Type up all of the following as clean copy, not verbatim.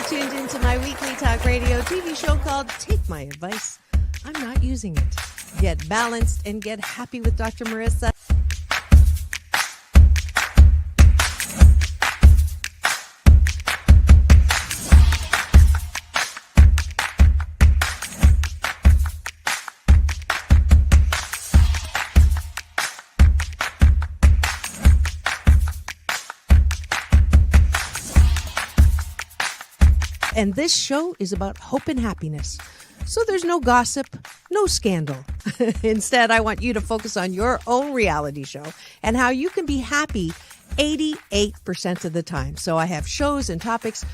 tuned into my weekly talk radio TV show called Take My Advice. I'm not using it. Get balanced and get happy with Dr. Marissa. And this show is about hope and happiness. So there's no gossip, no scandal. Instead, I want you to focus on your own reality show and how you can be happy 88% of the time. So I have shows and topics.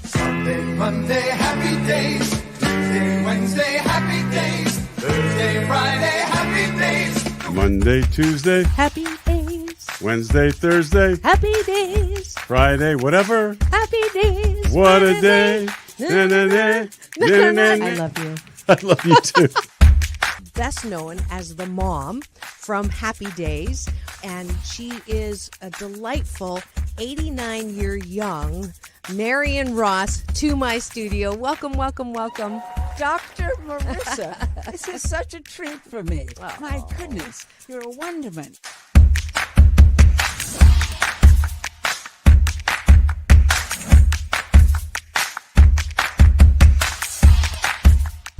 Sunday, Monday, happy days. Tuesday, Wednesday, happy days. Thursday, Friday, happy days. Monday, Tuesday, Happy days. Wednesday, Thursday, Happy days. Friday, whatever. Happy days. What a day. Na-na-na, na-na-na. I love you. I love you too. Best known as the mom from Happy Days, and she is a delightful 89-year young Marion Ross to my studio. Welcome, welcome, welcome. Dr. Marissa, this is such a treat for me. Oh. My goodness, you're a wonderment.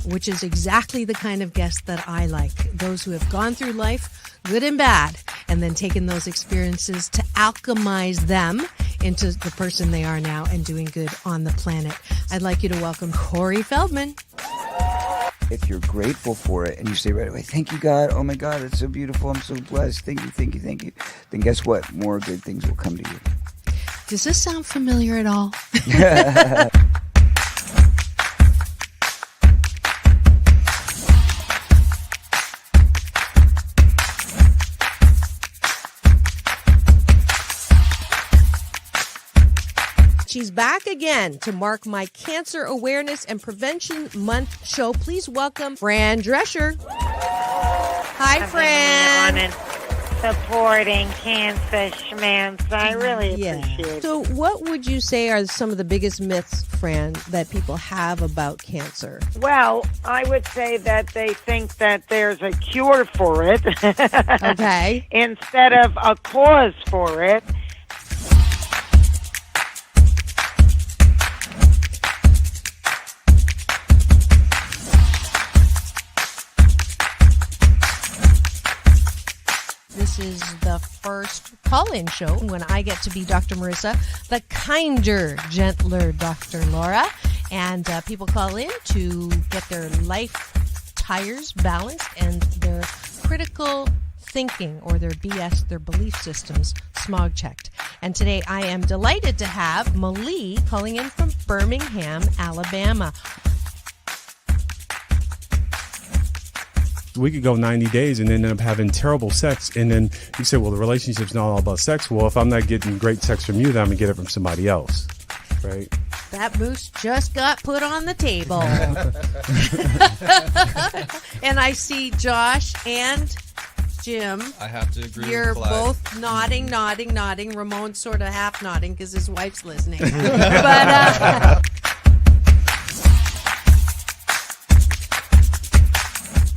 Which is exactly the kind of guest that I like. Those who have gone through life, good and bad, and then taken those experiences to alchemize them into the person they are now and doing good on the planet. I'd like you to welcome Corey Feldman. If you're grateful for it and you say right away, thank you, God. Oh, my God, it's so beautiful. I'm so blessed. Thank you, thank you, thank you. Then guess what? More good things will come to you. Does this sound familiar at all? She's back again to mark my Cancer Awareness and Prevention Month show. Please welcome Fran Drescher. Hi, Fran. On and supporting cancer schmance. I really appreciate it. So what would you say are some of the biggest myths, Fran, that people have about cancer? Well, I would say that they think that there's a cure for it. Okay. Instead of a cause for it. This is the first call-in show when I get to be Dr. Marissa, the kinder, gentler Dr. Laura. And people call in to get their life tires balanced and their critical thinking or their BS, their belief systems, smog checked. And today I am delighted to have Malie calling in from Birmingham, Alabama. We could go 90 days and end up having terrible sex. And then you say, well, the relationship's not all about sex. Well, if I'm not getting great sex from you, then I'm going to get it from somebody else. Right? That moose just got put on the table. And I see Josh and Jim. I have to agree You're with Clyde. both nodding. Ramon's sort of half nodding because his wife's listening. But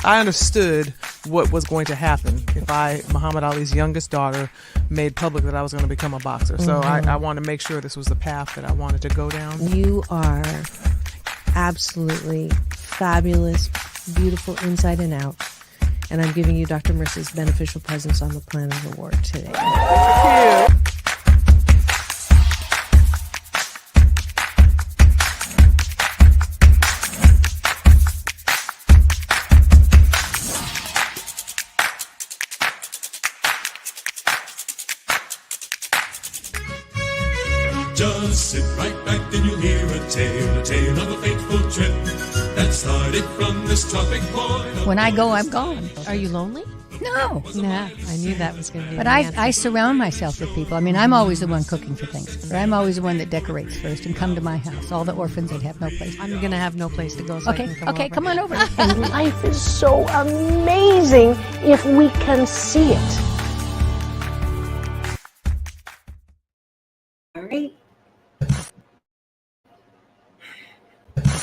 I understood what was going to happen if Muhammad Ali's youngest daughter, made public that I was going to become a boxer. So I wanted to make sure this was the path that I wanted to go down. You are absolutely fabulous, beautiful inside and out. And I'm giving you Dr. Marissa's Beneficial Presence on the Planet Award today. Thank you. Just sit right back and you'll hear a tale of a fateful trip that started from this tropic point. When I go, I'm gone. Are you lonely? No. Yeah, I knew that was going to be But the answer. I surround myself with people. I mean, I'm always the one cooking for things. I'm always the one that decorates first and come to my house. All the orphans that have no place. I'm going to have no place to go, so I can come over. Come on over. And life is so amazing if we can see it. right?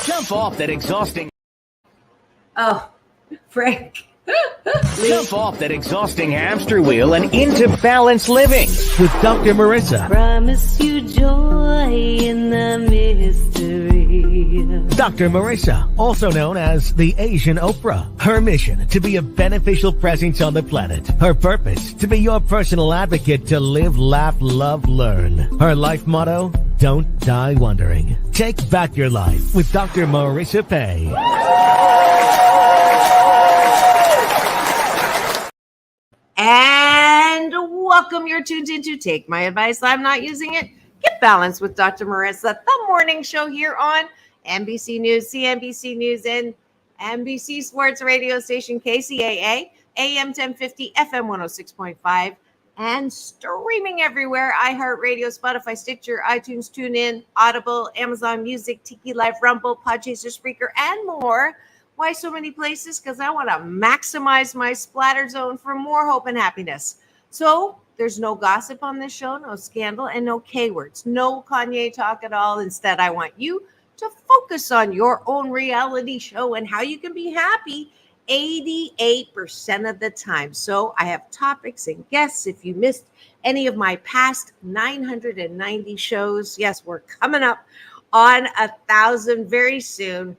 Jump off that exhausting. Oh, Frank. Jump off that exhausting hamster wheel and into balanced living with Dr. Marissa. Promise you joy in the mystery. Dr. Marissa, also known as the Asian Oprah. Her mission, to be a beneficial presence on the planet. Her purpose, to be your personal advocate to live, laugh, love, learn. Her life motto, don't die wondering. Take back your life with Dr. Marissa Pay. And welcome. You're tuned in to Take My Advice. I'm not using it. Get balanced with Dr. Marissa, the morning show here on NBC News, CNBC News, and NBC Sports Radio Station KCAA, AM 1050, FM 106.5, and streaming everywhere. iHeartRadio, Spotify, Stitcher, iTunes, TuneIn, Audible, Amazon Music, Tiki Live, Rumble, Podchaser, Spreaker, and more. Why so many places? Because I want to maximize my splatter zone for more hope and happiness. So there's no gossip on this show, no scandal, and no K-words, no Kanye talk at all. Instead, I want you to focus on your own reality show and how you can be happy 88% of the time. So I have topics and guests. If you missed any of my past 990 shows, yes, we're coming up on 1,000 very soon.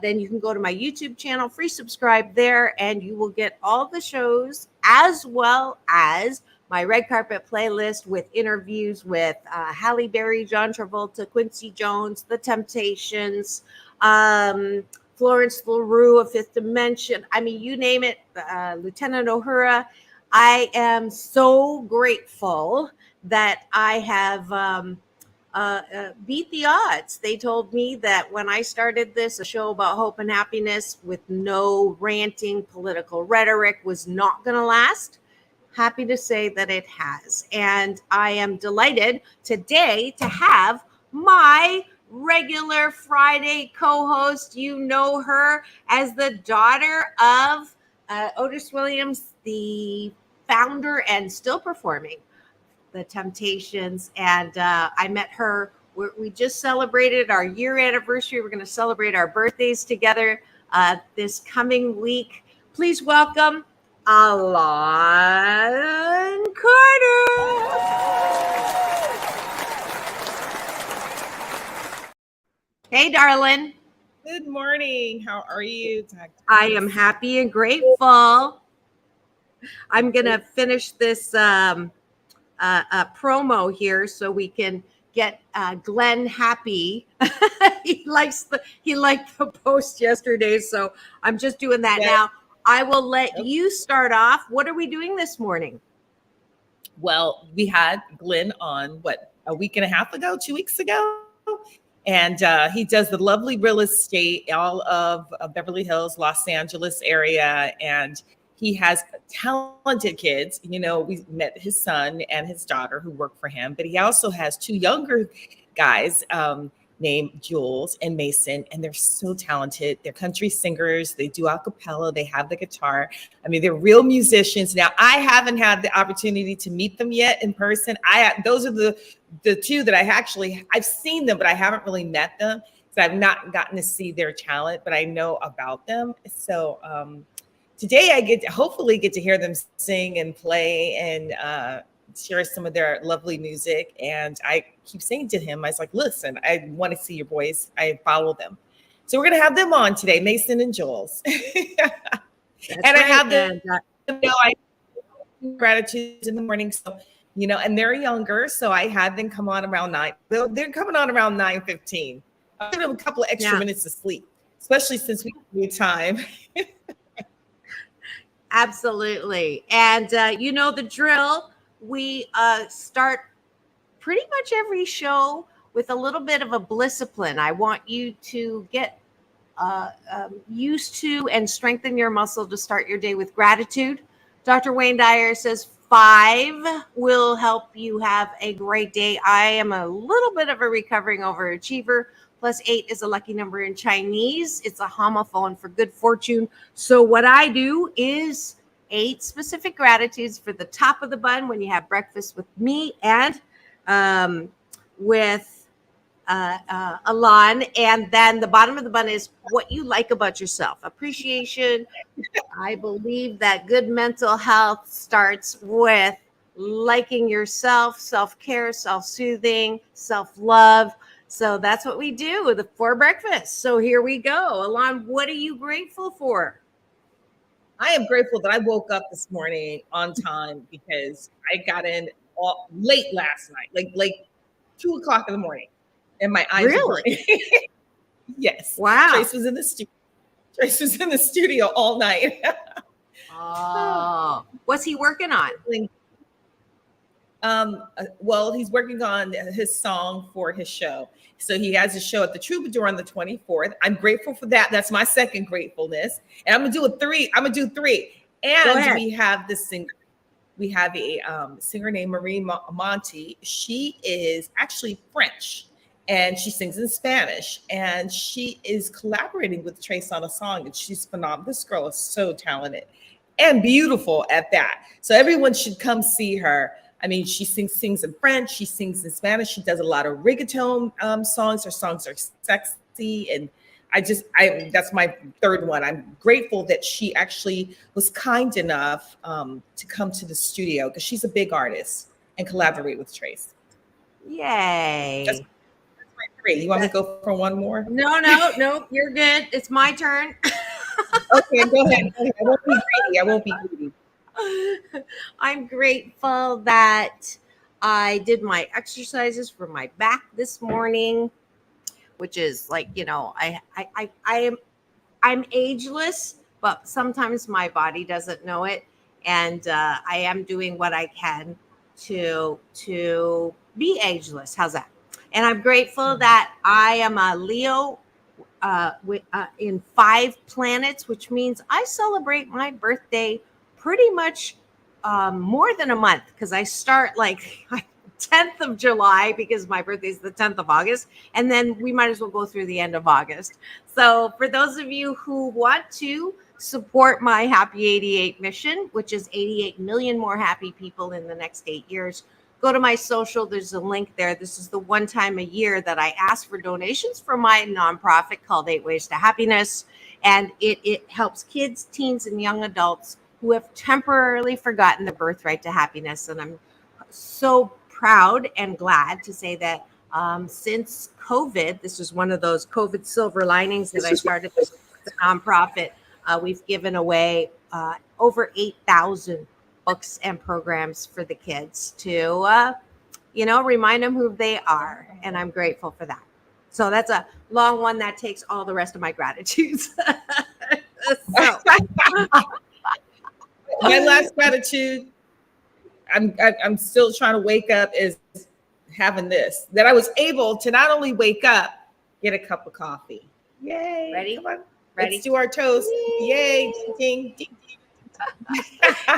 Then you can go to my YouTube channel, free subscribe there, and you will get all the shows as well as my red carpet playlist with interviews with Halle Berry, John Travolta, Quincy Jones, The Temptations, Florence LaRue of Fifth Dimension. I mean, you name it, Lieutenant Uhura. I am so grateful that I have beat the odds. They told me that when I started this, a show about hope and happiness with no ranting political rhetoric was not going to last. Happy to say that it has. And I am delighted today to have my regular Friday co-host. You know her as the daughter of Otis Williams, the founder and still performing The Temptations. And I met her. We just celebrated our year anniversary. We're going to celebrate our birthdays together this coming week. Please welcome Elan Carter. Hey, darling. Good morning. How are you? I am happy and grateful. I'm going to finish this promo here so we can get Glenn happy. He liked the post yesterday, so I'm just doing that now. I will let you start off. What are we doing this morning? Well, we had Glenn on, a week and a half ago, 2 weeks ago? And he does the lovely real estate, all of Beverly Hills, Los Angeles area. And he has talented kids. You know, we met his son and his daughter who work for him, but he also has two younger guys named Julez and Mason, and they're so talented. They're country singers. They do a cappella. They have the guitar. I mean, they're real musicians. Now, I haven't had the opportunity to meet them yet in person. Those are the two that I've seen them, but I haven't really met them. So I've not gotten to see their talent, but I know about them. So today I hopefully get to hear them sing and play and share some of their lovely music. And I keep saying to him, I was like, listen, I want to see your boys. I follow them. So we're going to have them on today, Mason and Julez. And I have them, I do gratitude in the morning. So, and they're younger. So I had them come on around 9. They're coming on around 9:15. I'll give them a couple of extra minutes of sleep, especially since we need time. Absolutely. And you know the drill. We start pretty much every show with a little bit of a blisscipline. I want you to get used to and strengthen your muscle to start your day with gratitude. Dr. Wayne Dyer says 5 will help you have a great day. I am a little bit of a recovering overachiever. Plus 8 is a lucky number in Chinese. It's a homophone for good fortune. So what I do is 8 specific gratitudes for the top of the bun when you have breakfast with me, and with Elan, and then the bottom of the bun is what you like about yourself. Appreciation. I believe that good mental health starts with liking yourself, self-care, self-soothing, self-love. So that's what we do for breakfast. So here we go. Elan, what are you grateful for? I am grateful that I woke up this morning on time because I got in late last night, like 2 o'clock in the morning, and my eyes were burning. Yes. Wow. Trace was in the studio all night. Oh, what's he working on? Well, he's working on his song for his show. So he has a show at the Troubadour on the 24th. I'm grateful for that. That's my second gratefulness. And I'm gonna do 3. I'm gonna do 3. And we have this singer. We have a singer named Marie Monti. She is actually French, and she sings in Spanish. And she is collaborating with Trace on a song, and she's phenomenal. This girl is so talented and beautiful at that. So everyone should come see her. I mean, she sings in French, she sings in Spanish, she does a lot of reggaeton songs. Her songs are sexy, and that's my third one. I'm grateful that she actually was kind enough to come to the studio because she's a big artist and collaborate with Trace. Yay. That's my 3. You want me to go for one more? No, you're good. It's my turn. Okay, go ahead. I won't be greedy. I'm grateful that I did my exercises for my back this morning, which is like, I'm ageless, but sometimes my body doesn't know it. And I am doing what I can to be ageless. How's that? And I'm grateful that I am a Leo in 5 planets, which means I celebrate my birthday pretty much more than a month, because I start like 10th of July because my birthday is the 10th of August, and then we might as well go through the end of August. So for those of you who want to support my Happy 88 mission, which is 88 million more happy people in the next 8 years, go to my social. There's a link there. This is the one time a year that I ask for donations for my nonprofit called 8 Ways to Happiness, and it helps kids, teens, and young adults who have temporarily forgotten the birthright to happiness. And I'm so proud and glad to say that since COVID, this is one of those COVID silver linings that I started this nonprofit. We've given away over 8,000 books and programs for the kids to, remind them who they are. And I'm grateful for that. So that's a long one that takes all the rest of my gratitudes. My last gratitude, I'm still trying to wake up, is having this, that I was able to not only wake up, get a cup of coffee. Yay. Ready? Come on. Ready? Let's do our toast. Yay. Ding, ding, ding.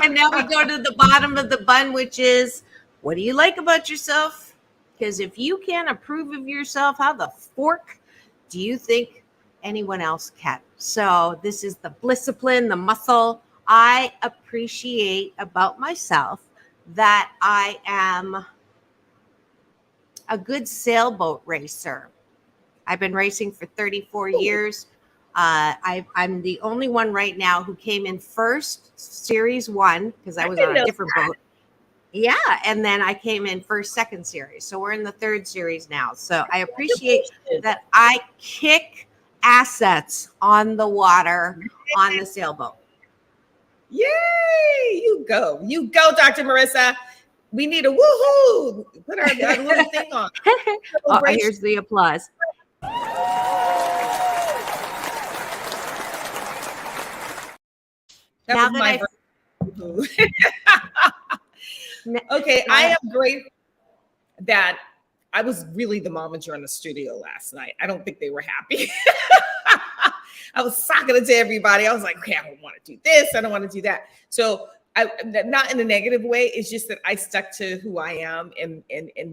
And now we go to the bottom of the bun, which is, what do you like about yourself? Because if you can't approve of yourself, how the fork do you think anyone else can? So this is the Blisscipline, the muscle. I appreciate about myself that I am a good sailboat racer. I've been racing for 34 years. I'm the only one right now who came in first, Series 1, because I was on a different boat. Yeah, and then I came in first, second series. So we're in the 3rd series now. So I appreciate that I kick assets on the water on the sailboat. Yay! You go, Dr. Marissa. We need a woohoo. Put our little thing on. Oh, here's the applause. That was my okay, I am grateful that I was really the momager in the studio last night. I don't think they were happy. I was socking it to everybody. I was like, okay, I don't want to do this. I don't want to do that. So not in a negative way. It's just that I stuck to who I am and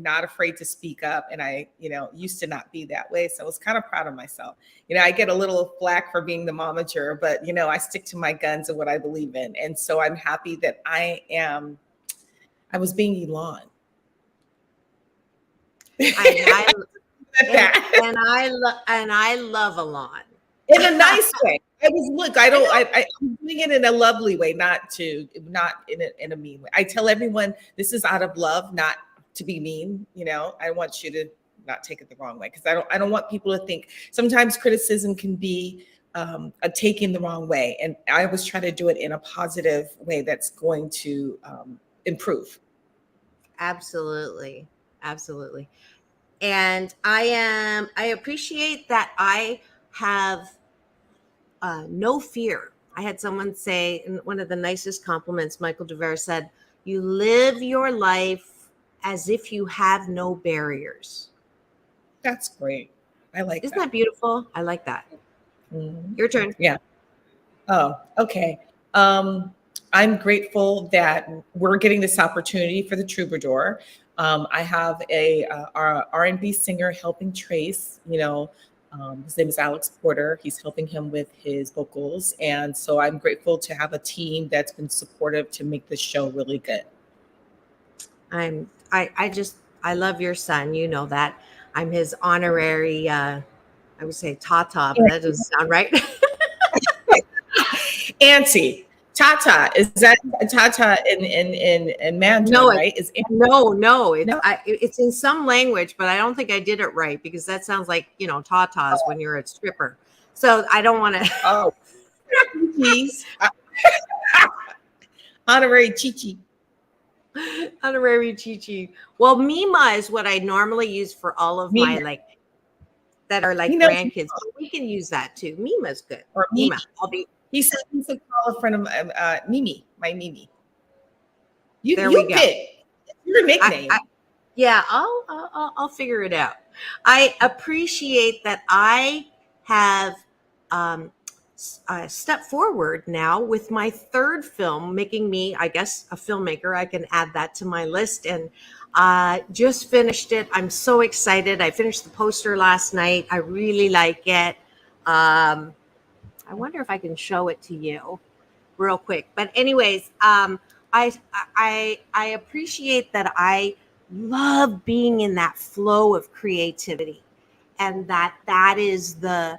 not afraid to speak up. And I, used to not be that way. So I was kind of proud of myself. I get a little flack for being the momager, but, I stick to my guns and what I believe in. And so I'm happy that I was being Elan. And I love Elan in a nice way. I'm doing it in a lovely way, not in a mean way. I tell everyone this is out of love, not to be mean. I want you to not take it the wrong way, because I don't want people to think. Sometimes criticism can be a taken the wrong way, and I always try to do it in a positive way that's going to improve. Absolutely. And I appreciate that I have no fear. I had someone say, in one of the nicest compliments, Michael DeVere said, "You live your life as if you have no barriers." That's great. I like Isn't that beautiful? I like that. Mhm. Your turn. Yeah. Oh, okay. I'm grateful that we're getting this opportunity for the Troubadour. I have a our R&B singer helping Trace. His name is Alex Porter. He's helping him with his vocals, and so I'm grateful to have a team that's been supportive to make this show really good. I love your son. You know that. I'm his honorary. I would say Tata, but that doesn't sound right. Auntie. Tata, is that Tata in Mandarin, right? No. It's in some language, but I don't think I did it right, because that sounds like tatas when you're a stripper. So I don't want to. Oh, please, honorary Chichi. Honorary Chichi. Well, Mima is what I normally use for all of my that are grandkids. So we can use that too. Mima's good. Or Mima. He said call a friend of Mimi, my Mimi. There we go. Pick your nickname. I'll figure it out. I appreciate that I have stepped forward now with my third film, making me, I guess, a filmmaker. I can add that to my list, and just finished it. I'm so excited. I finished the poster last night. I really like it. I wonder if I can show it to you real quick. But anyways, I appreciate that I love being in that flow of creativity, and that is the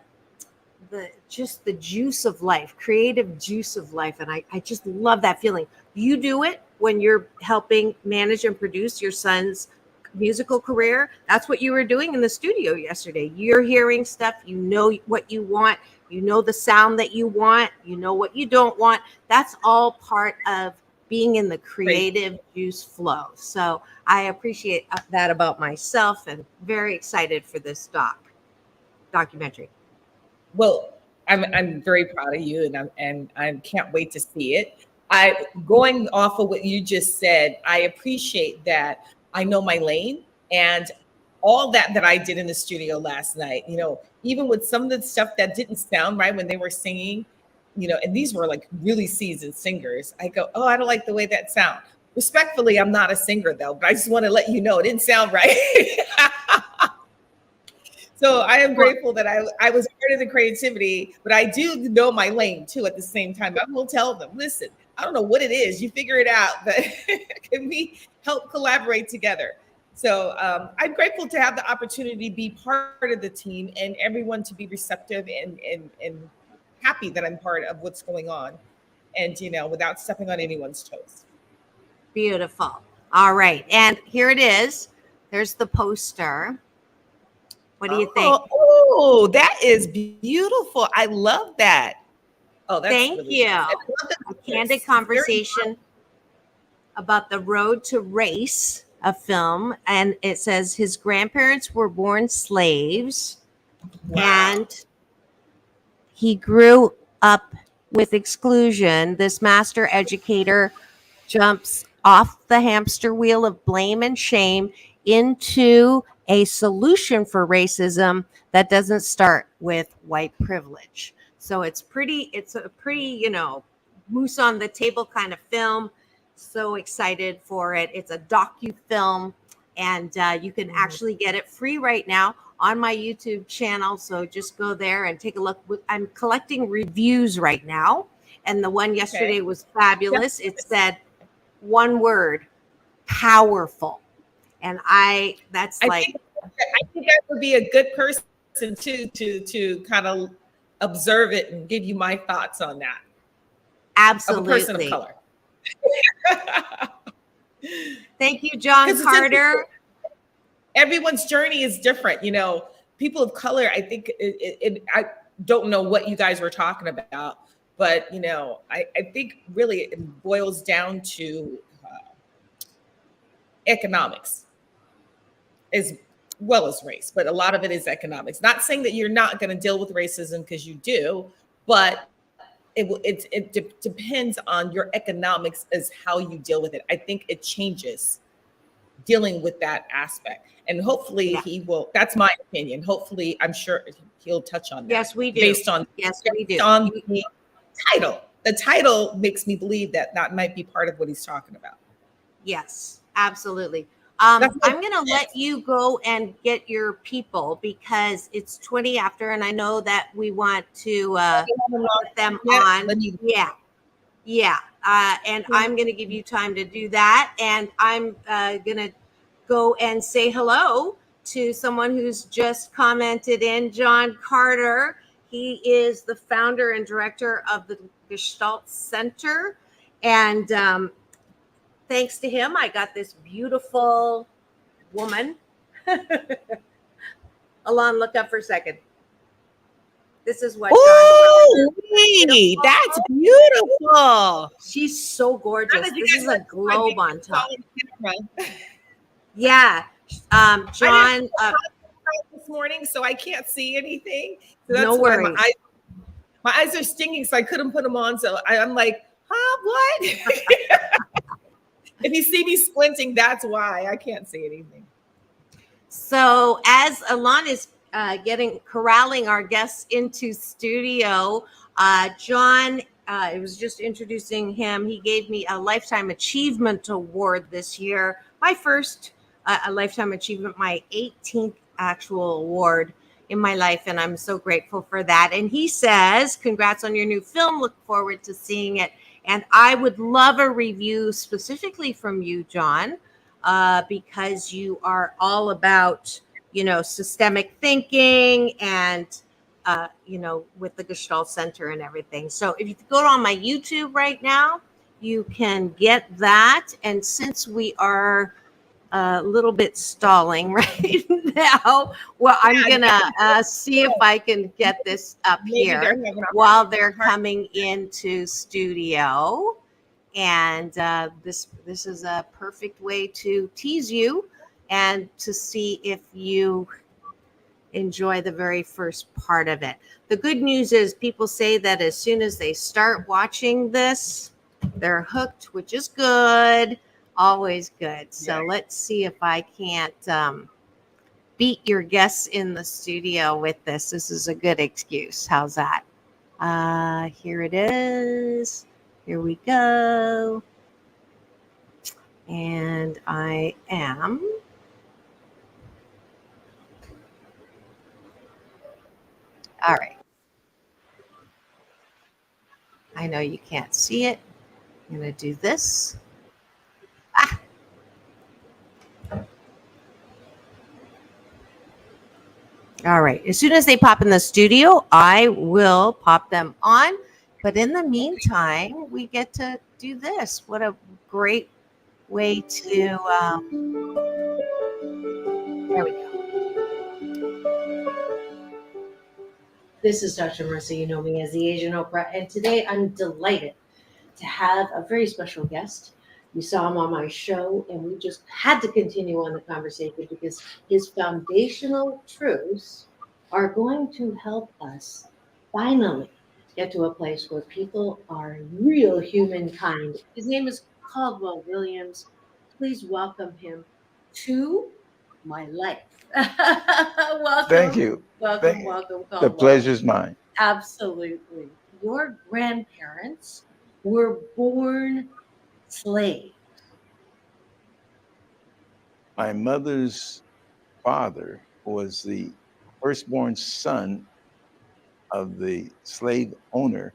juice of life, creative juice of life. And I just love that feeling. You do it when you're helping manage and produce your son's musical career. That's what you were doing in the studio yesterday. You're hearing stuff, you know what you want, you know the sound that you want, you know what you don't want. That's all part of being in the creative juice flow. So I appreciate that about myself, and very excited for this documentary. Well, I'm very proud of you, and I can't wait to see it. Going off of what you just said, I appreciate that I know my lane, and all that I did in the studio last night, even with some of the stuff that didn't sound right when they were singing, and these were like really seasoned singers. I go, oh, I don't like the way that sound. Respectfully, I'm not a singer though, but I just want to let you know it didn't sound right. So I am grateful that I was part of the creativity, but I do know my lane too at the same time. I will tell them, listen, I don't know what it is. You figure it out, but can we help collaborate together? So I'm grateful to have the opportunity to be part of the team, and everyone to be receptive and happy that I'm part of what's going on, and without stepping on anyone's toes. Beautiful. All right. And here it is. There's the poster. What do you think? Oh, that is beautiful. I love that. Oh, that's Thank really you. nice. A candid conversation about the road to race, a film. And it says his grandparents were born slaves. Wow. And he grew up with exclusion. This master educator jumps off the hamster wheel of blame and shame into a solution for racism that doesn't start with white privilege. So it's a pretty, moose on the table kind of film. So excited for it. It's a docu-film, and you can actually get it free right now on my YouTube channel. So just go there and take a look. I'm collecting reviews right now, and the one yesterday was fabulous. It said one word, powerful. And I think that would be a good person too to kind of observe it and give you my thoughts on that. Absolutely. Of a person of color. Thank you, John Carter. Everyone's journey is different. You know, people of color, I think I don't know what you guys were talking about, but, you know, I think really it boils down to economics as well as race, but a lot of it is economics. Not saying that you're not going to deal with racism, because you do, but it depends on your economics as how you deal with it. I think it changes dealing with that aspect, and hopefully he will. That's my opinion. Hopefully, I'm sure he'll touch on that. Yes, we do. Based on the title. The title makes me believe that might be part of what he's talking about. Yes, absolutely. I'm going to let you go and get your people, because it's 20 after, and I know that we want to put them on. Yeah. And I'm going to give you time to do that. And I'm going to go and say hello to someone who's just commented in, John Carter. He is the founder and director of the Gestalt Center. And thanks to him, I got this beautiful woman. Elan, look up for a second. This is what. Oh, that's beautiful. She's so gorgeous. This is a globe on top. Yeah. John. This morning, so I can't see anything. So No worries. My eyes are stinging, so I couldn't put them on. So I'm like, what? If you see me squinting, that's why I can't see anything. So as Elan is corralling our guests into studio, John, I was just introducing him. He gave me a Lifetime Achievement Award this year. My first a Lifetime Achievement, my 18th actual award in my life, and I'm so grateful for that. And he says, congrats on your new film. Look forward to seeing it. And I would love a review specifically from you, John, because you are all about, systemic thinking and, with the Gestalt Center and everything. So if you go on my YouTube right now, you can get that. And since we are a little bit stalling right now, well, I'm going to see if I can get this up here while they're coming into studio. And this is a perfect way to tease you and to see if you enjoy the very first part of it. The good news is people say that as soon as they start watching this, they're hooked, which is good. Always good. So let's see if I can't beat your guests in the studio with this. This is a good excuse. How's that? Here it is. Here we go. And I am. All right. I know you can't see it. I'm going to do this. All right. As soon as they pop in the studio, I will pop them on. But in the meantime, we get to do this. What a great way to. There we go. This is Dr. Marissa. You know me as the Asian Oprah. And today I'm delighted to have a very special guest. You saw him on my show, and we just had to continue on the conversation because his foundational truths are going to help us finally get to a place where people are real humankind. His name is Caldwell Williams. Please welcome him to my life. Welcome. Thank you. Welcome, Caldwell. The pleasure's mine. Absolutely. Your grandparents were born slaves. My mother's father was the firstborn son of the slave owner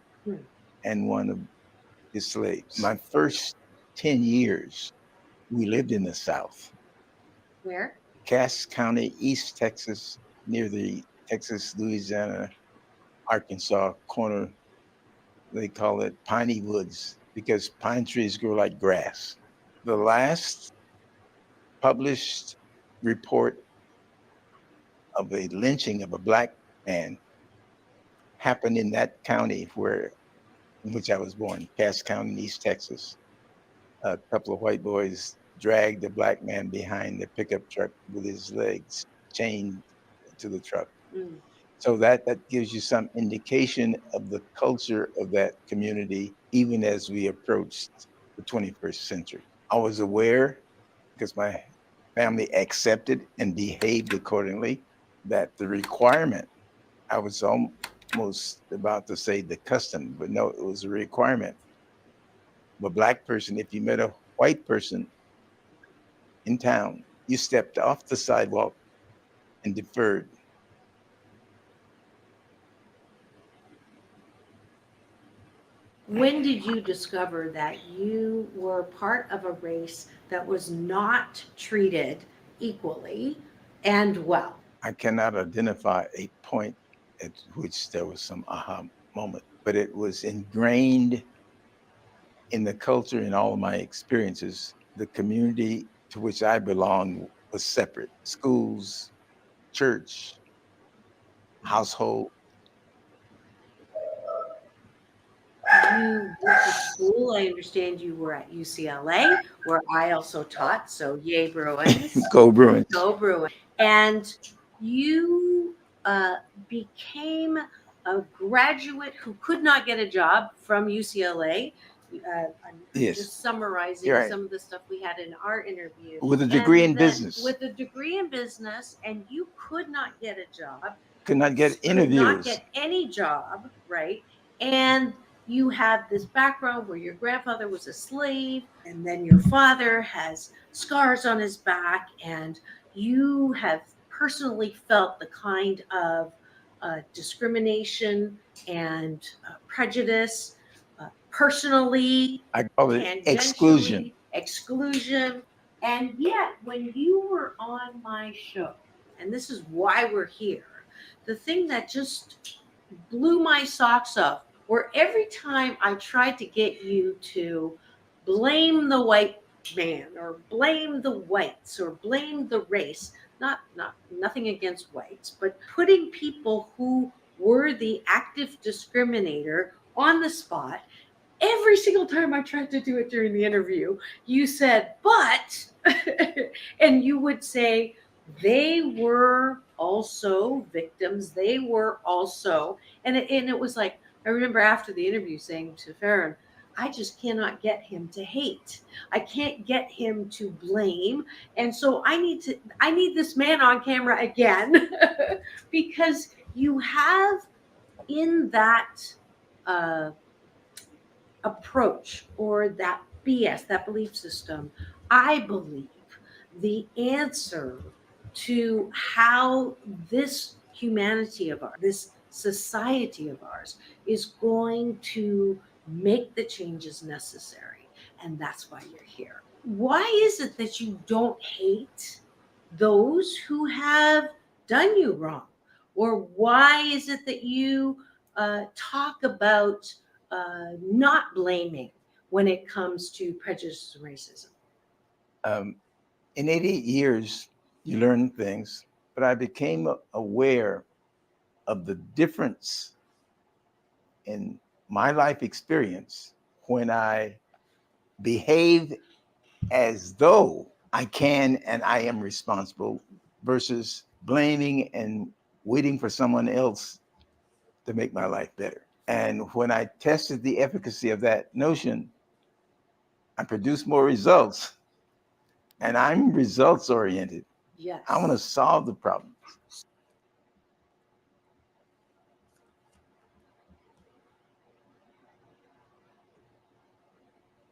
and one of his slaves. My first 10 years, we lived in the South. Where? Cass County, East Texas, near the Texas, Louisiana, Arkansas corner. They call it Piney Woods because pine trees grow like grass. The last published report of a lynching of a black man happened in that county in which I was born, Cass County, East Texas. A couple of white boys dragged a black man behind the pickup truck with his legs chained to the truck. So that gives you some indication of the culture of that community, even as we approached the 21st century. I was aware, because my family accepted and behaved accordingly, that the requirement, I was almost about to say the custom, but no, it was a requirement. A black person, if you met a white person in town, you stepped off the sidewalk and deferred. When did you discover that you were part of a race that was not treated equally and well? I cannot identify a point at which there was some aha moment, but it was ingrained in the culture and all of my experiences. The community to which I belonged was separate. Schools, church, household. You went to school. I understand you were at UCLA, where I also taught. So yay, Bruins. Go Bruins. Go Bruins. And you became a graduate who could not get a job from UCLA. I'm Yes. just summarizing You're right. some of the stuff we had in our interview. With a degree in And business. With a degree in business, and you could not get a job. Could not get Could not interviews. get any job, right? And you have this background where your grandfather was a slave, and then your father has scars on his back, and you have personally felt the kind of discrimination and prejudice personally. I call it exclusion. Exclusion. And yet, when you were on my show, and this is why we're here, the thing that just blew my socks off, where every time I tried to get you to blame the white man or blame the whites or blame the race, nothing against whites, but putting people who were the active discriminator on the spot, every single time I tried to do it during the interview, you said, but, and you would say, they were also victims. They were also, and it was like, I remember after the interview saying to Farron, I just cannot get him to hate. I can't get him to blame. And so I need this man on camera again because you have in that approach or that BS, that belief system, I believe the answer to how this humanity of ours, this society of ours is going to make the changes necessary. And that's why you're here. Why is it that you don't hate those who have done you wrong? Or why is it that you talk about not blaming when it comes to prejudice and racism? In 88 years, you learn things, but I became aware of the difference in my life experience when I behave as though I can and I am responsible versus blaming and waiting for someone else to make my life better. And when I tested the efficacy of that notion, I produced more results. And I'm results oriented. Yes. I want to solve the problem.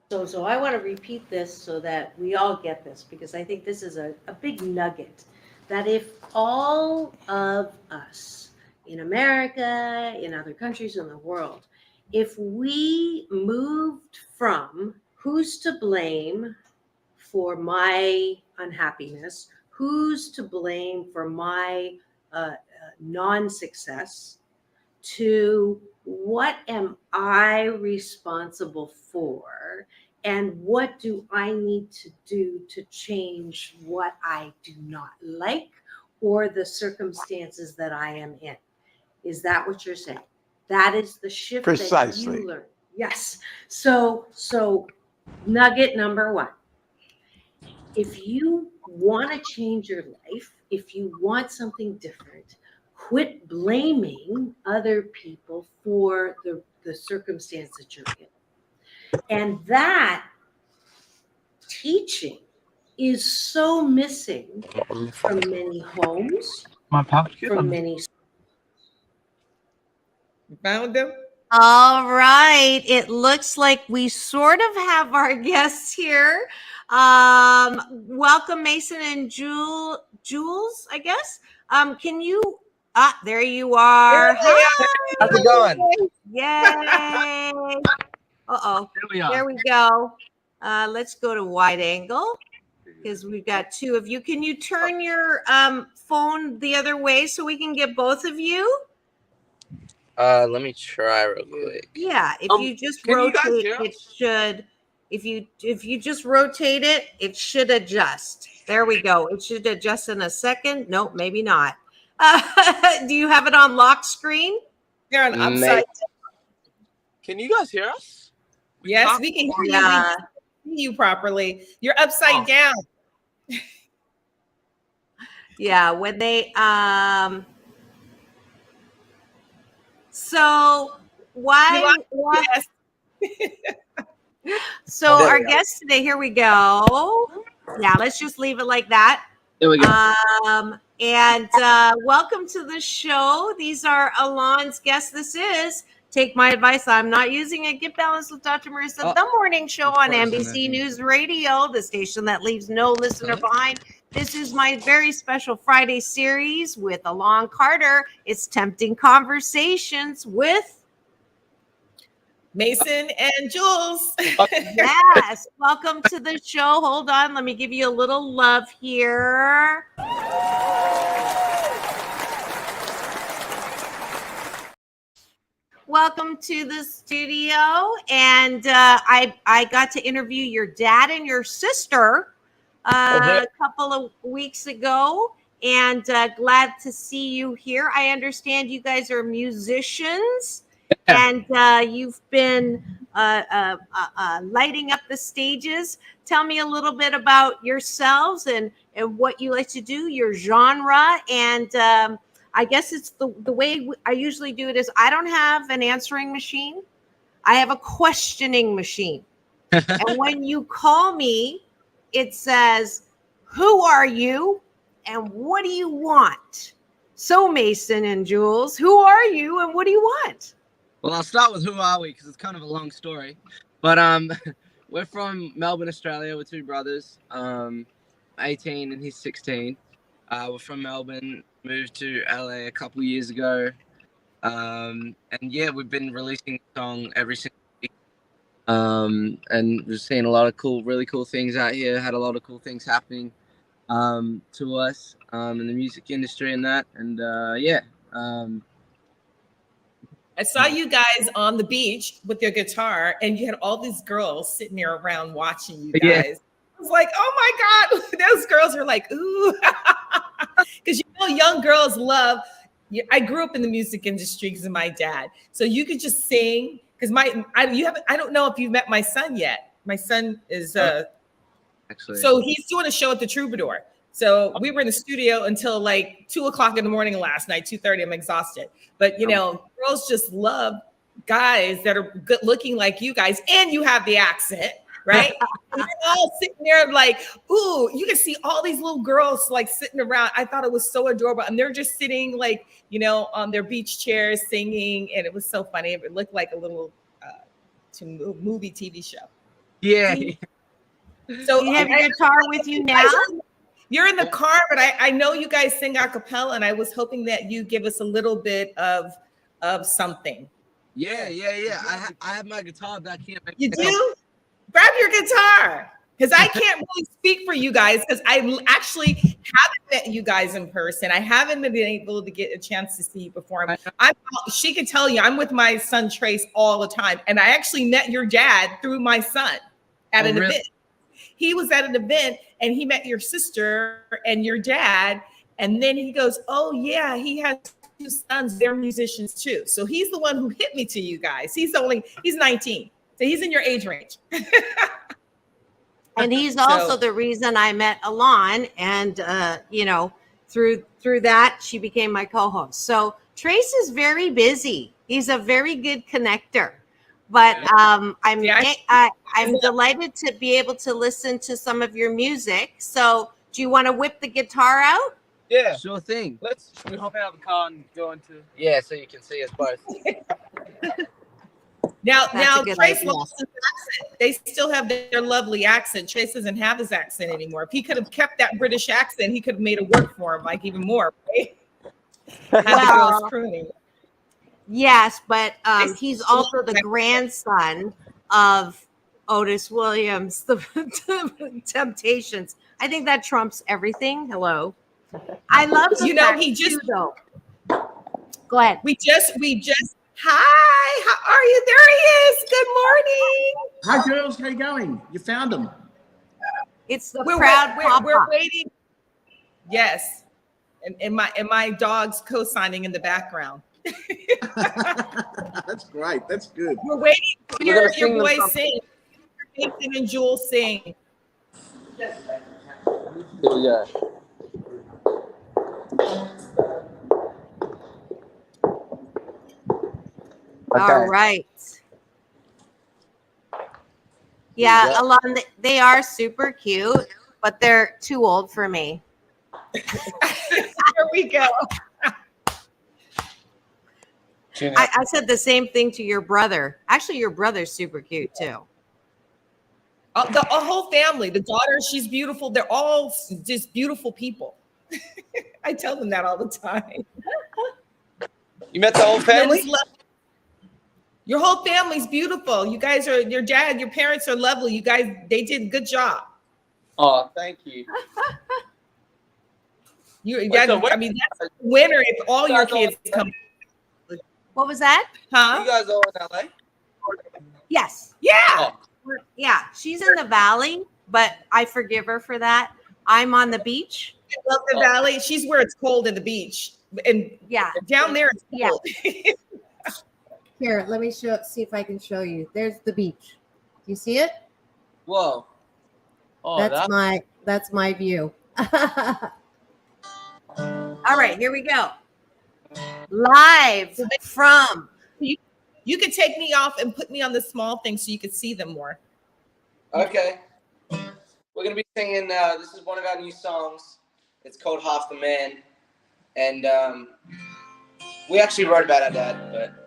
So I want to repeat this so that we all get this, because I think this is a big nugget, that if all of us in America, in other countries in the world, if we moved from who's to blame for my unhappiness, who's to blame for my non-success, to what am I responsible for, and what do I need to do to change what I do not like or the circumstances that I am in. Is that what you're saying? That is the shift that Precisely. you learn. Yes. So nugget number one. If you want to change your life, if you want something different, quit blaming other people for the circumstance that you're in. And that teaching is so missing from many homes, from many. Found them. All right. It looks like we sort of have our guests here. Welcome, Mason and Jules, I guess. Can you? There you are. Hi. How's it going? Yay. Uh-oh. There we go. Let's go to wide angle because we've got two of you. Can you turn your phone the other way so we can get both of you? Let me try real quick. Yeah, if you just can you guys rotate, hear it should. If you just rotate it, it should adjust. There we go. It should adjust in a second. Nope, maybe not. Do you have it on lock screen? You're on upside. Can you guys hear us? Yes, we can hear you. We can see you properly. You're upside down. Yeah, when they so why so our guest today, here we go. Yeah, let's just leave it like that. There we go. And welcome to the show. These are Elan's guests. This is Take My Advice, I'm Not Using It. Get Balanced with Dr. Marissa, the morning show on NBC News Radio, the station that leaves no listener behind. This is my very special Friday series with Elan Carter. It's Tempting Conversations with Mason and Jules. Yes, welcome to the show. Hold on, let me give you a little love here. Welcome to the studio. And I got to interview your dad and your sister a couple of weeks ago, and glad to see you here. I understand you guys are musicians, and you've been lighting up the stages. Tell me a little bit about yourselves and what you like to do, your genre, and I guess it's the way I usually do it is I don't have an answering machine. I have a questioning machine. And when you call me, it says, who are you and what do you want? So Mason and Jules, who are you and what do you want? Well, I'll start with who are we, because it's kind of a long story. But we're from Melbourne, Australia. We're two brothers, 18 and he's 16. We're from Melbourne, moved to LA a couple years ago. And yeah, we've been releasing a song every single week. And we've seen a lot of really cool things out here, had a lot of cool things happening to us in the music industry and that. And yeah. I saw you guys on the beach with your guitar, and you had all these girls sitting there around watching you guys. Yeah. I was like, oh my God, those girls are like, ooh. Because young girls love. I grew up in the music industry because of my dad. So you could just sing. Because I don't know if you've met my son yet. My son is actually. So he's doing a show at the Troubadour. So we were in the studio until like 2:00 in the morning last night, 2:30. I'm exhausted. But girls just love guys that are good looking like you guys, and you have the accent, right? And you're all sitting there like, ooh, you can see all these little girls like sitting around. I thought it was so adorable. And they're just sitting like, on their beach chairs singing. And it was so funny. It looked like a little movie TV show. Yeah. So you have your guitar with you now? You're in the car, but I know you guys sing a cappella, and I was hoping that you give us a little bit of something. Yeah. I have my guitar back here. You do? Grab your guitar. because I can't really speak for you guys because I actually haven't met you guys in person. I haven't been able to get a chance to see you before. She could tell you I'm with my son Trace all the time, and I actually met your dad through my son at an event. He was at an event and he met your sister and your dad, and then he goes, "Oh yeah, he has 2 sons. They're musicians too." So he's the one who hit me to you guys. He's 19, so he's in your age range. And he's also the reason I met Elan, and through that she became my co-host. So Trace is very busy. He's a very good connector, but I'm delighted to be able to listen to some of your music. So do you want to whip the guitar out? Yeah, sure thing. Should we hop out of the car and go into? Yeah, so you can see us both. Now Trace lost his accent. They still have their lovely accent. Trace doesn't have his accent anymore. If he could have kept that British accent, he could have made it work for him, like even more, right? Have the girls crooning. Yes, but he's also the grandson of Otis Williams, the Temptations. I think that trumps everything. Hello. I love he just though. Go ahead. We just hi, how are you? There he is. Good morning. Hi girls, how you going? You found him. It's the proud Papa. We're waiting. Yes. And my dog's co-signing in the background. That's great. That's good. We're waiting to hear your voice sing. Nathan and Jules sing. Here we go. Okay. All right. Yeah, Elan, they are super cute, but they're too old for me. Here we go. I said the same thing to your brother. Actually, your brother's super cute too. The whole family, the daughter, she's beautiful. They're all just beautiful people. I tell them that all the time. You met the whole family? Your whole family's beautiful. You guys are, your dad, your parents are lovely. You guys, they did a good job. Oh, thank you. That's a winner if all your kids come. What was that? Huh? You guys all in LA? Yes. Yeah. Oh. Yeah. She's in the valley, but I forgive her for that. I'm on the beach. I love the valley. She's where it's cold in the beach. And down there it's cold. Yeah. Here, let me see if I can show you. There's the beach. Do you see it? Whoa. Oh, that's my view. All right, here we go. Live from. You could take me off and put me on the small thing so you could see them more. Okay. We're going to be singing, this is one of our new songs. It's called Half the Man. And we actually wrote about our dad, but...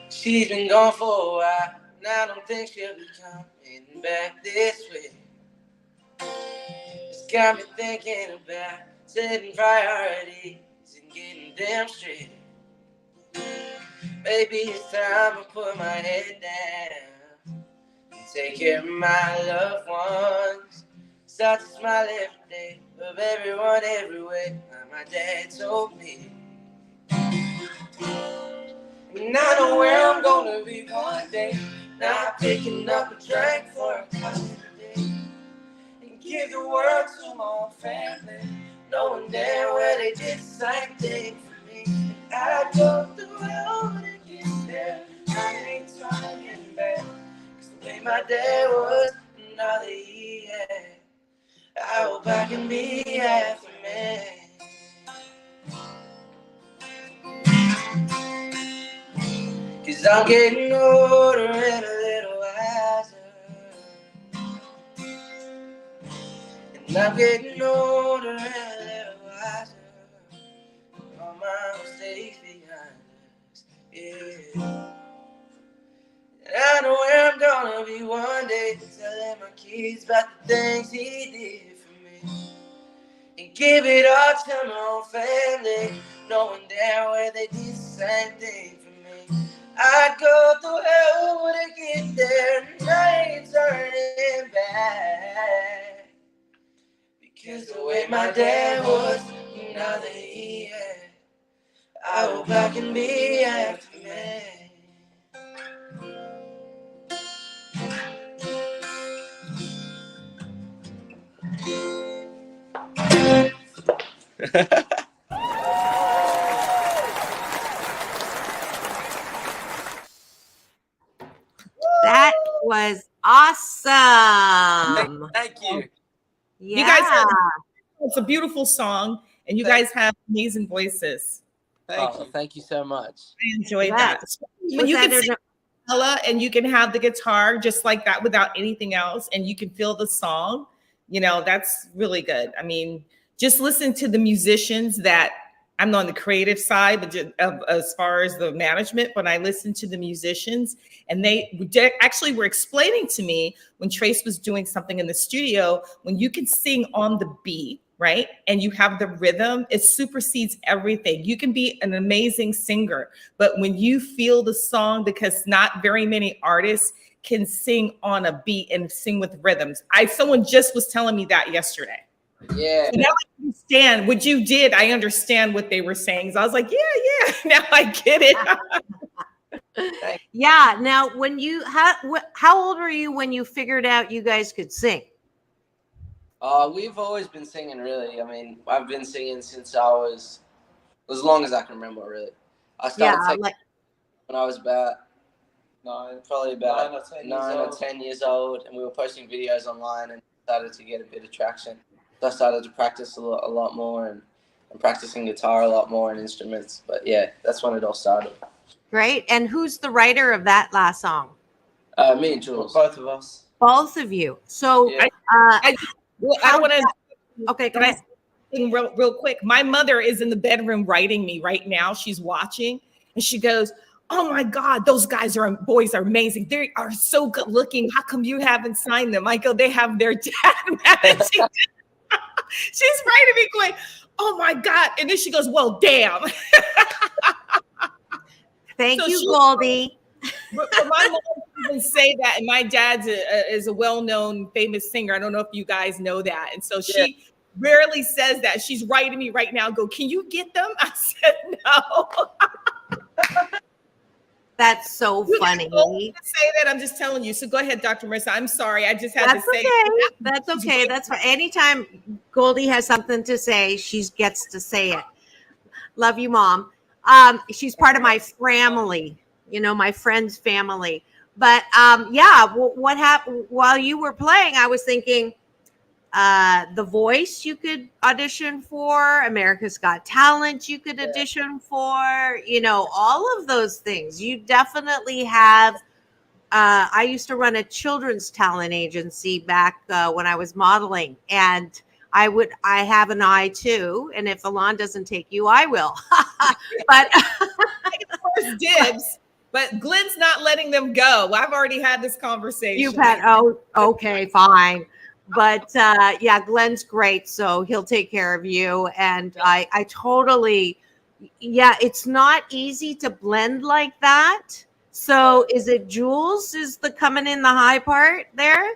She's been gone for a while, and I don't think she'll be coming back this way. It's got me thinking about setting priorities and getting them straight. Maybe it's time I put my head down and take care of my loved ones. Start to smile every day of everyone everywhere, like my dad told me. And I know where I'm gonna be one day, not picking up a drink for a couple of days, and give the world to my own family, knowing damn well they did the same thing for me. And I go through hell to get there. I ain't turning back, 'cause the way my dad was and all that he had, I hope I can be half a man. Cause I'm getting older and a little wiser, and I'm getting older and a little wiser, all my mistakes behind us, yeah. And I know where I'm gonna be one day, telling my kids about the things he did for me. and give it all to my own family, knowing damn well they did the same thing for me. I'd go through hell to get there, and I ain't turning back. Because the way my dad was, now that he had, I hope I can be after man. That was awesome. Thank you. Yeah. You guys have, it's a beautiful song, and you guys have amazing voices. Thank you so much. I enjoyed Yeah. that. When you can sing acapella and you can have the guitar just like that without anything else, and you can feel the song, you know, that's really good. I mean, just listen to the musicians that I'm on the creative side, but as far as the management, when I listen to the musicians, and they actually were explaining to me when Trace was doing something in the studio, when you can sing on the beat, right? And you have the rhythm, it supersedes everything. You can be an amazing singer, but when you feel the song, because not very many artists can sing on a beat and sing with rhythms. Someone just was telling me that yesterday. Yeah. So now I understand what you did. I understand what they were saying. So I was like, yeah. Now I get it. Yeah. Now, when you how old were you when you figured out you guys could sing? We've always been singing, really. I mean, I've been singing since I was as long as I can remember, really. I started singing when I was about nine or 10 years old, and we were posting videos online and started to get a bit of traction. So I started to practice a lot more and practicing guitar a lot more and instruments. But yeah, that's when it all started. Great. And who's the writer of that last song? Me and Julez. Both of us. Both of you. So I want to. Okay, can I say real quick? My mother is in the bedroom writing me right now. She's watching, and she goes, "Oh my God, those boys are amazing. They are so good looking. How come you haven't signed them?" I go, "They have their dad managing." She's writing me going, "Oh my God," and then she goes, "Well, damn." Thank you, Goldie. But my mom didn't say that, and my dad's is a well-known, famous singer. I don't know if you guys know that, and so she rarely says that. She's writing me right now. Go, "Can you get them?" I said no. That's so funny. To say that, I'm just telling you. So go ahead, Dr. Marissa. I'm sorry. I just had to say it. That's okay. That's fine. Anytime Goldie has something to say, she gets to say it. Love you, Mom. She's part of my family, my friend's family. But what happened while you were playing? I was thinking, The Voice you could audition for, America's Got Talent you could audition for, all of those things. You definitely have. I used to run a children's talent agency back when I was modeling, and I have an eye too. And if Elan doesn't take you, I will. But I get first dibs. But Glenn's not letting them go. I've already had this conversation. You've had, okay, fine. But Glenn's great. So he'll take care of you. And I totally, it's not easy to blend like that. So is it Julez is the coming in the high part there?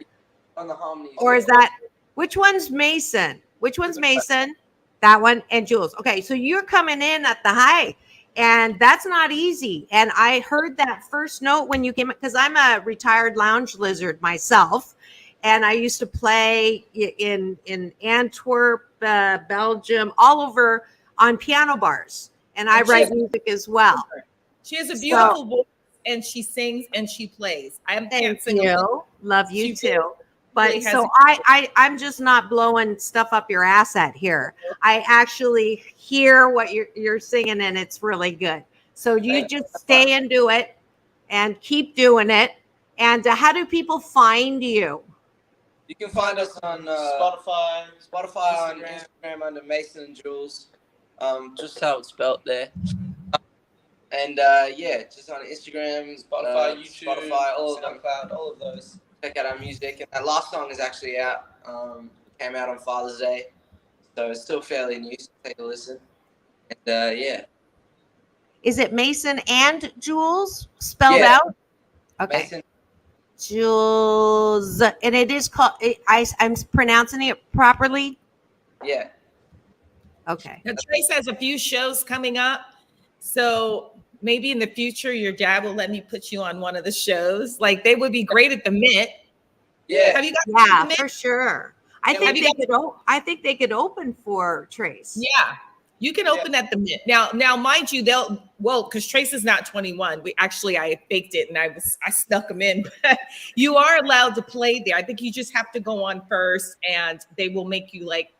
On the harmonies. Or is that, which one's Mason? Which one's Mason? That one and Julez. Okay, so you're coming in at the high. And that's not easy. And I heard that first note when you came, because I'm a retired lounge lizard myself. And I used to play in Antwerp, Belgium, all over on piano bars. And I write music as well. She has a beautiful voice, and she sings and she plays. I Thank you. Love you too. But really so I'm just not blowing stuff up your ass at here. I actually hear what you're singing, and it's really good. So you just stay and do it and keep doing it. And how do people find you? You can find us on Spotify, on Instagram under Mason and Julez. Just how it's spelled there. And just on Instagram, Spotify, YouTube, all of them, SoundCloud, all of those. Check out our music. And that last song is actually out. Came out on Father's Day. So it's still fairly new. So take a listen. And yeah. Is it Mason and Jules spelled Yeah. out? Okay. Mason. Jules, and it is called. I'm pronouncing it properly. Yeah. Okay. Now, Trace has a few shows coming up, so maybe in the future your dad will let me put you on one of the shows. Like they would be great at the Mint. Yeah. Have you guys? Yeah, for sure. I Yeah, think have you they could. I think they could open for Trace. Yeah, you can open at the Mint now. Mind you, because Trace is not 21. I faked it and I snuck him in. But you are allowed to play there. I think you just have to go on first, and they will make you like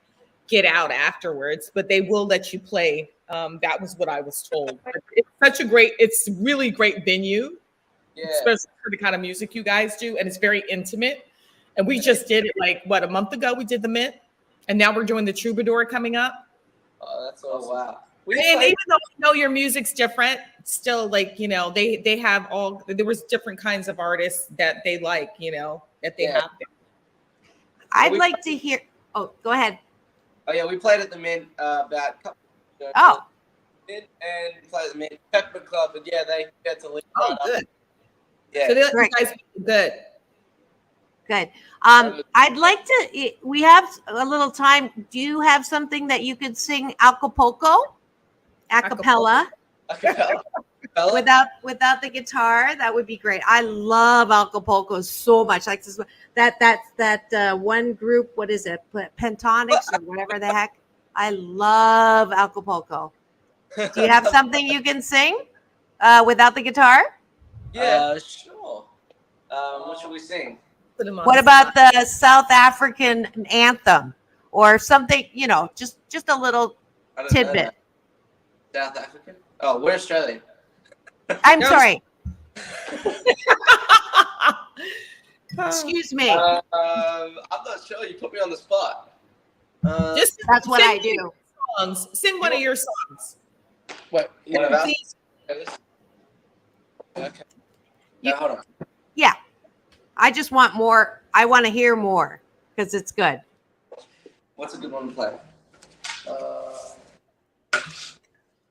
get out afterwards. But they will let you play. That was what I was told. But it's really great venue, especially for the kind of music you guys do, and it's very intimate. And we just did it a month ago. We did the Mint, and now we're doing the Troubadour coming up. Oh, that's awesome. Wow. And even though we know your music's different, still they have there was different kinds of artists that they like, that they have there. I'd like to hear. Oh, go ahead. Oh yeah, we played at the Mint about a couple of years ago. And we played at the Mint Pepper Club, but yeah, they get to leave. Oh, good. Yeah. So you guys good. Good. I'd like to. We have a little time. Do you have something that you could sing Acapulco, acapella, without the guitar? That would be great. I love Acapulco so much. Like this, that one group. What is it? Pentonics or whatever the heck. I love Acapulco. Do you have something you can sing without the guitar? Yeah, sure. What should we sing? What about the South African anthem or something? Just a little tidbit. South African? Oh, we're Australian. I'm sorry. Excuse me. I'm not sure. You put me on the spot. That's what I do. Songs. Sing one of your songs. What? Please. Okay. Now, hold on. Yeah. I just want more. I want to hear more because it's good. What's a good one to play?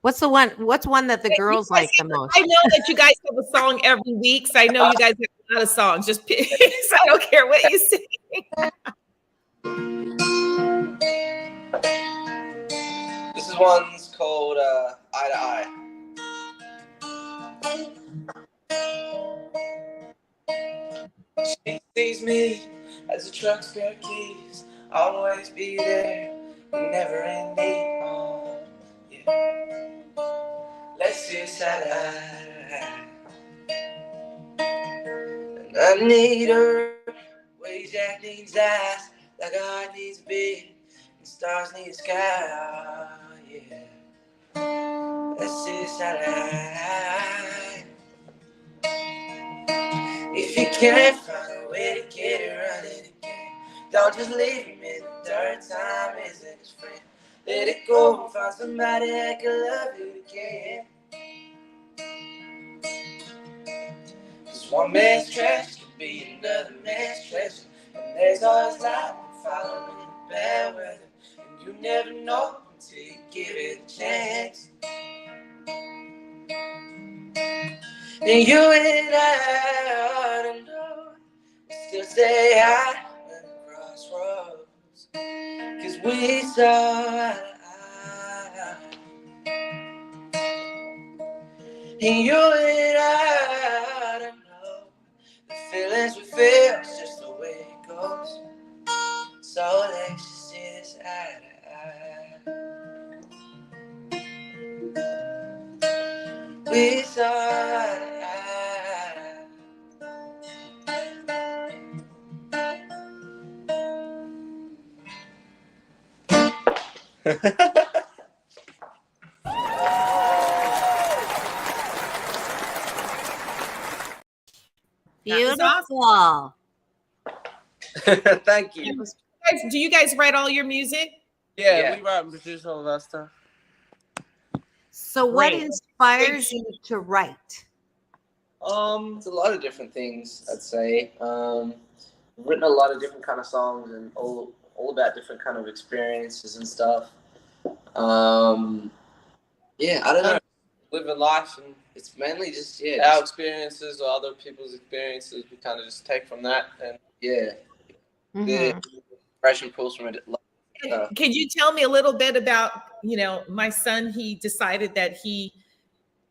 What's one that the girls like the most? I know that you guys have a song every week, so I know you guys have a lot of songs. Just pick. So I don't care what you sing. This one's called Eye to Eye. She sees me as a truck's spare keys, always be there, never in need. Oh, yeah. Let's see side to eye. And I need her, way Jack needs eyes, like a heart needs a beat, and stars need a sky. Oh, yeah. Let's see side to eye. If you can't find a way to get it running again, don't just leave him in the dirt. Time isn't his friend. Let it go and find somebody that can love you again. 'Cause one man's trash can be another man's treasure, and there's always life following the bad weather, and you never know until you give it a chance. And you and I ought to know, we still say hi at the crossroads, 'cause we saw eye to eye. And you and I ought to know, the feelings we feel is just the way it goes. So let's just see this eye to eye. We saw eye to eye. Beautiful. Thank you. Do you guys write all your music? Yeah, we write and produce all of that stuff. So what Great. inspires you to write? It's a lot of different things, I'd say. written a lot of different kind of songs and all about different kind of experiences and stuff. Yeah, I don't know. Living life, and it's mainly just our experiences or other people's experiences. We kind of just take from that, and the impression pulls from it. Can you tell me a little bit about, my son? He decided that he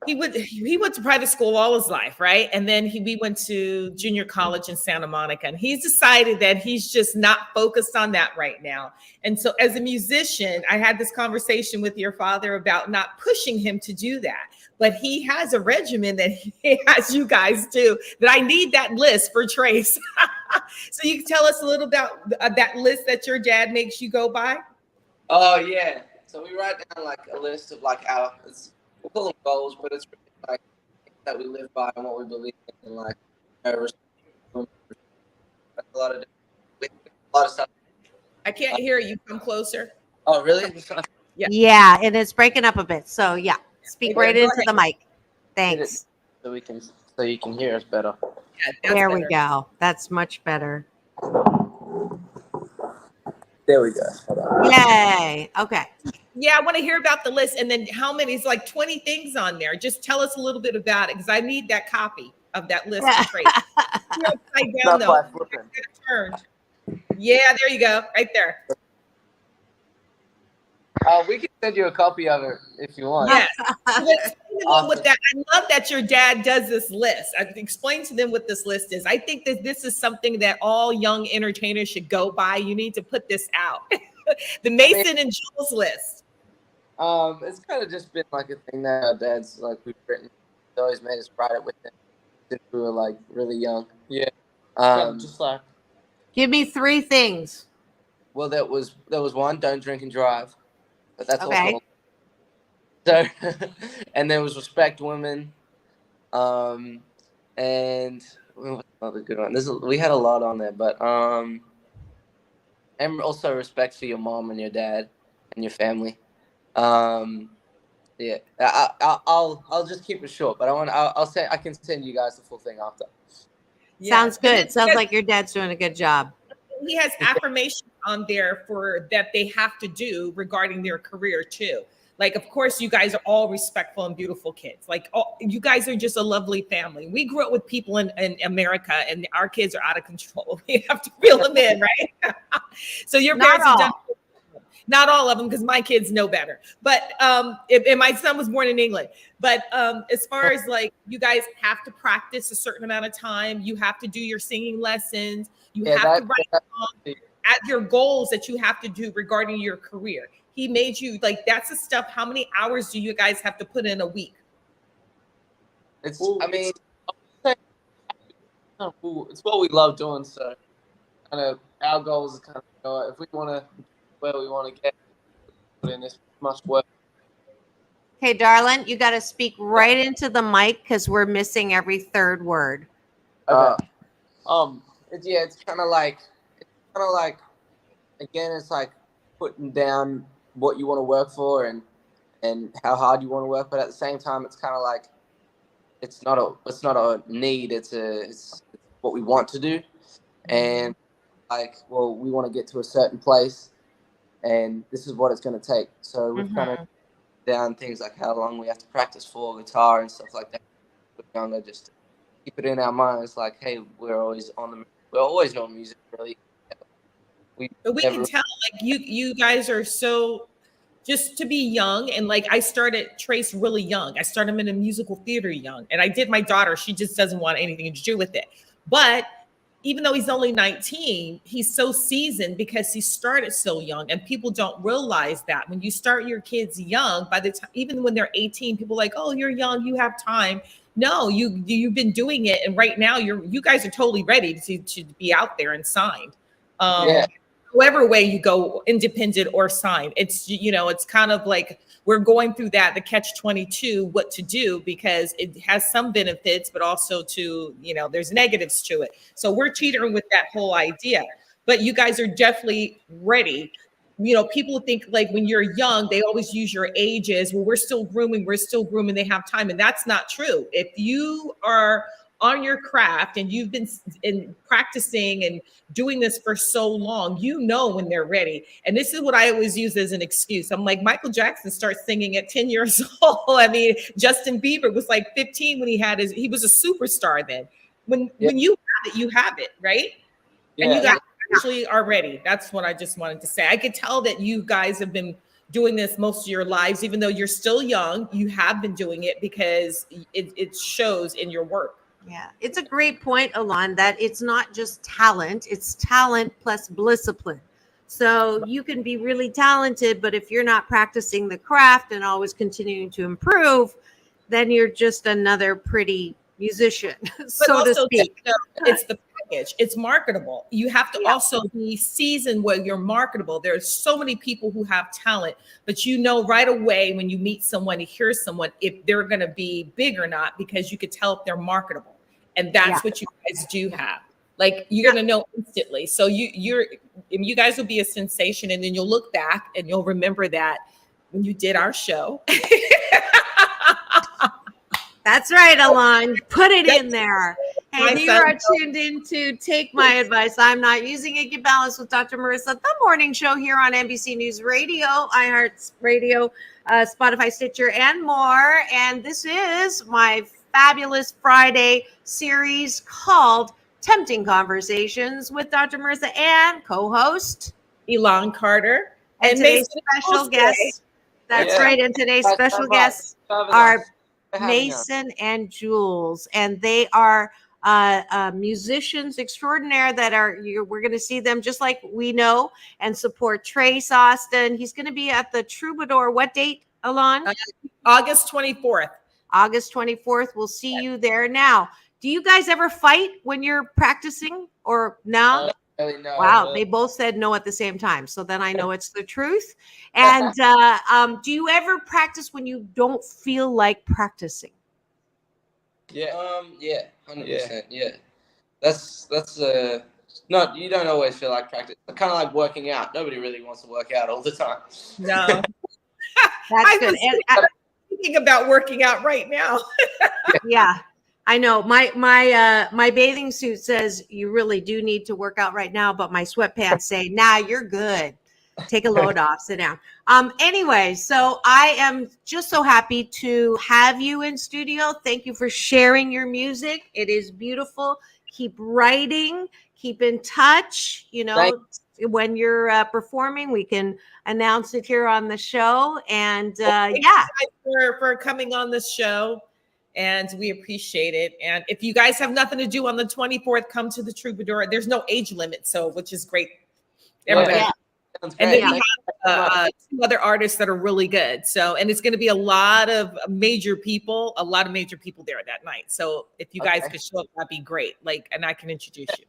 went to private school all his life, right? And then we went to junior college in Santa Monica, and he's decided that he's just not focused on that right now. And so as a musician, I had this conversation with your father about not pushing him to do that. But he has a regimen that he has you guys do that I need that list for Trace. So you can tell us a little about that list that your dad makes you go by? Oh, yeah. So we write down like a list of like we call them goals, but it's really like that we live by and what we believe in, and like a lot of stuff. I can't hear you. Come closer. Oh, really? Yeah, and it's breaking up a bit. So yeah, speak right into the mic. Thanks. So you can hear us better. Yeah, there we go. That's much better. There we go. Hold on. Yay. Okay. Yeah, I want to hear about the list, and then how many? It's like 20 things on there. Just tell us a little bit about it, because I need that copy of that list of traits. You're upside down though. Turned. Yeah, there you go, right there. We can send you a copy of it if you want. Yes. With that, I love that your dad does this list. I explain to them what this list is. I think that this is something that all young entertainers should go by. You need to put this out. The Mason and Jules list. It's kind of just been like a thing that our dad's like we've written. He's always made us write it with him since we were like really young. Yeah. Just like. Give me 3 things. Well, there was one, don't drink and drive, but that's okay. Also. So, and there was respect women, and what's another good one? We had a lot on there, but and also respect for your mom and your dad and your family. Yeah, I'll just keep it short, but I can send you guys the full thing after. Yeah. Sounds good. Sounds like your dad's doing a good job. He has affirmations on there that they have to do regarding their career too. Like, of course, you guys are all respectful and beautiful kids. Like, you guys are just a lovely family. We grew up with people in America, and our kids are out of control. We have to reel them in, right? So your parents have done. Not all of them, because my kids know better. But and my son was born in England. But as far as like, you guys have to practice a certain amount of time. You have to do your singing lessons. You have to write at your goals that you have to do regarding your career. He made you like, that's the stuff. How many hours do you guys have to put in a week? It's what we love doing. So kind of our goals is kind of, if we want to where we want to get, put in this much work. Okay, darling, you got to speak right into the mic because we're missing every third word. Okay. It's kind of like, again, it's like putting down what you want to work for and how hard you want to work, but at the same time, it's kind of like it's not a need. It's what we want to do, and like, well, we want to get to a certain place, and this is what it's going to take. So we've kind of down things like how long we have to practice for guitar and stuff like that. We're younger, just to keep it in our minds. Like, hey, we're always doing music, really. We can tell, like, you guys are so, just to be young, and like, I started Trace really young. I started him in a musical theater young, and I did my daughter. She just doesn't want anything to do with it. But even though he's only 19, he's so seasoned because he started so young, and people don't realize that when you start your kids young, by the time, even when they're 18, people are like, oh, you're young, you have time. No, you've been doing it, and right now you guys are totally ready to be out there and signed. However way you go, independent or signed, it's kind of like we're going through that, the catch-22, what to do, because it has some benefits, but also there's negatives to it. So we're teetering with that whole idea, but you guys are definitely ready. People think like when you're young, they always use your age as, well, we're still grooming, they have time. And that's not true. If you are on your craft and you've been in practicing and doing this for so long, you know when they're ready. And this is what I always use as an excuse. I'm like, Michael Jackson starts singing at 10 years old. I mean, Justin Bieber was like 15 when he was a superstar then. When you have it, right? Yeah. And you guys actually are ready. That's what I just wanted to say. I could tell that you guys have been doing this most of your lives, even though you're still young. You have been doing it because it shows in your work. Yeah, it's a great point, Elan, that it's not just talent, it's talent plus discipline. So you can be really talented, but if you're not practicing the craft and always continuing to improve, then you're just another pretty musician, so to speak. It's the package. It's marketable. You have to also be seasoned where you're marketable. There's so many people who have talent, but you know right away when you meet someone, you hear someone, if they're going to be big or not, because you could tell if they're marketable. And that's what you guys do have. Like you're going to know instantly. So you guys will be a sensation, and then you'll look back and you'll remember that when you did our show. That's right, Elan. Put it in there. And you are tuned into Take My Advice. I'm Not Using It. Get Balanced with Dr. Marissa, the morning show here on NBC News Radio, iHeart Radio, Spotify, Stitcher, and more. And this is my fabulous Friday series called Tempting Conversations with Dr. Marissa and co-host Elan Carter. And today's special guests. That's right. And today's special guests are Mason and Julez, and they are musicians extraordinaire that we're going to see them just like we know and support Trace Austin. He's going to be at the Troubadour. What date, Elan? August 24th. August 24th. We'll see you there. Now, do you guys ever fight when you're practicing or no? Really, no. Wow, they both said no at the same time. So then I know it's the truth. And do you ever practice when you don't feel like practicing? Yeah. Yeah. 100%. Yeah. That's not. You don't always feel like practice. Kind of like working out. Nobody really wants to work out all the time. No. That's good. I'm thinking about working out right now. Yeah. I know my bathing suit says you really do need to work out right now, but my sweatpants say, nah, you're good. Take a load off, sit down. Anyway, so I am just so happy to have you in studio. Thank you for sharing your music. It is beautiful. Keep writing, keep in touch. You know, when you're performing, we can announce it here on the show. And Thank you guys for coming on the show. And we appreciate it. And if you guys have nothing to do on the 24th, come to the Troubadour. There's no age limit, so which is great. Everybody. Yeah. And then we have 2 other artists that are really good. So, and it's going to be a lot of major people there that night. So if you guys could show up, that'd be great. And I can introduce you.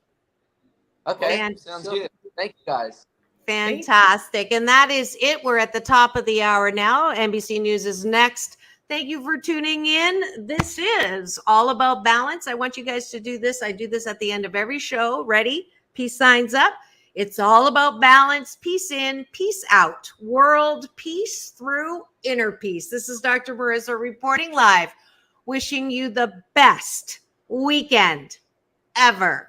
Okay, sounds good. Thank you, guys. Fantastic. And that is it. We're at the top of the hour now. NBC News is next. Thank you for tuning in. This is All About Balance. I want you guys to do this. I do this at the end of every show. Ready? Peace signs up. It's all about balance. Peace in, peace out. World peace through inner peace. This is Dr. Marissa reporting live, wishing you the best weekend ever.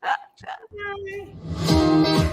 Bye.